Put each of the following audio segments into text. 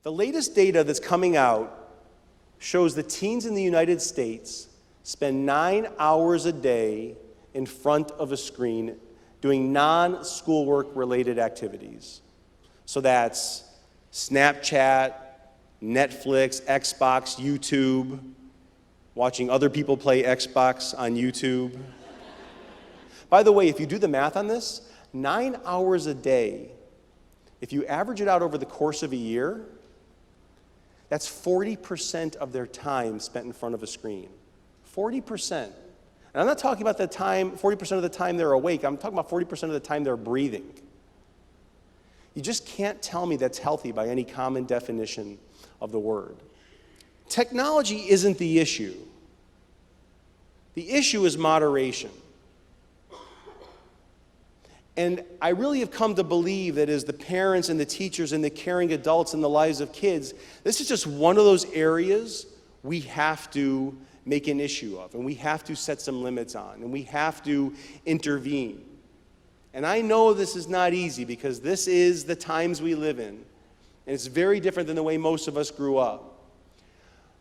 The latest data that's coming out shows that teens in the United States spend 9 hours a day in front of a screen doing non-schoolwork related activities. So that's Snapchat, Netflix, Xbox, YouTube, watching other people play Xbox on YouTube. By the way, if you do the math on this, 9 hours a day, if you average it out over the course of a year, that's 40% of their time spent in front of a screen. 40%. And I'm not talking about the time, 40% of the time they're awake. I'm talking about 40% of the time they're breathing. You just can't tell me that's healthy by any common definition of the word. Technology isn't the issue. The issue is moderation. And I really have come to believe that as the parents and the teachers and the caring adults in the lives of kids, this is just one of those areas we have to make an issue of, and we have to set some limits on, and we have to intervene. And I know this is not easy because this is the times we live in, and it's very different than the way most of us grew up.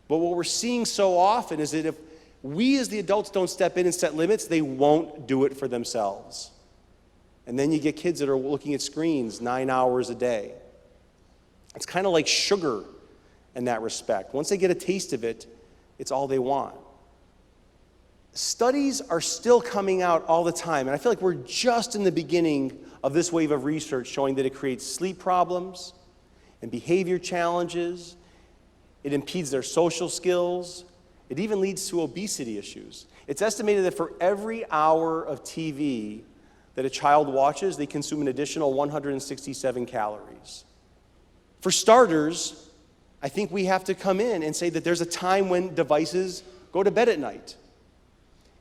But what we're seeing so often is that if we as the adults don't step in and set limits, they won't do it for themselves. And then you get kids that are looking at screens 9 hours a day. It's kind of like sugar in that respect. Once they get a taste of it, it's all they want. Studies are still coming out all the time, and I feel like we're just in the beginning of this wave of research showing that it creates sleep problems and behavior challenges. It impedes their social skills. It even leads to obesity issues. It's estimated that for every hour of TV that a child watches, they consume an additional 167 calories. For starters, I think we have to come in and say that there's a time when devices go to bed at night.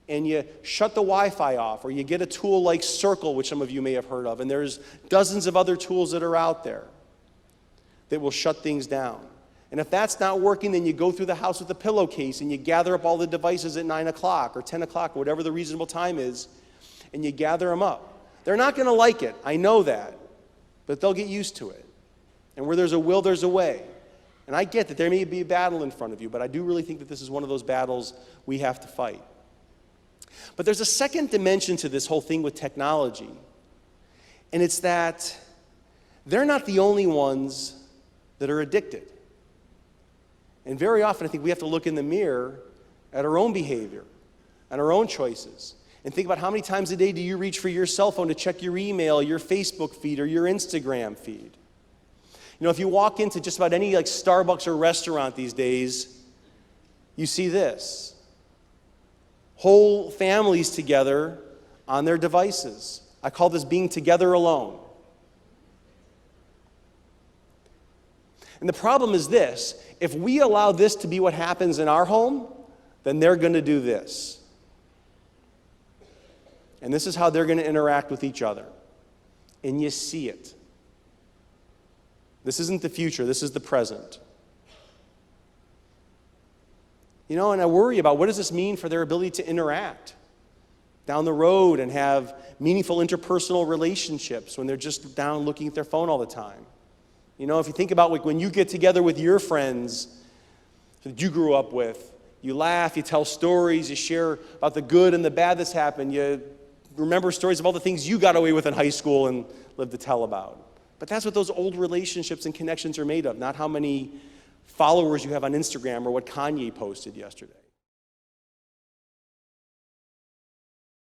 And you shut the Wi-Fi off, or you get a tool like Circle, which some of you may have heard of, and there's dozens of other tools that are out there that will shut things down. And if that's not working, then you go through the house with a pillowcase and you gather up all the devices at 9 o'clock or 10 o'clock, or whatever the reasonable time is, and you gather them up. They're not going to like it, I know that, but they'll get used to it. And where there's a will, there's a way. And I get that there may be a battle in front of you, but I do really think that this is one of those battles we have to fight. But there's a second dimension to this whole thing with technology, and it's that they're not the only ones that are addicted. And very often I think we have to look in the mirror at our own behavior and our own choices and think about how many times a day do you reach for your cell phone to check your email, your Facebook feed, or your Instagram feed. You know, if you walk into just about any like Starbucks or restaurant these days, you see this. Whole families together on their devices. I call this being together alone. And the problem is this: if we allow this to be what happens in our home, then they're going to do this. And this is how they're going to interact with each other. And you see it. This isn't the future, this is the present. You know, and I worry about what does this mean for their ability to interact down the road and have meaningful interpersonal relationships when they're just down looking at their phone all the time. You know, if you think about like when you get together with your friends that you grew up with, you laugh, you tell stories, you share about the good and the bad that's happened, you remember stories of all the things you got away with in high school and lived to tell about. But that's what those old relationships and connections are made of, not how many followers you have on Instagram or what Kanye posted yesterday.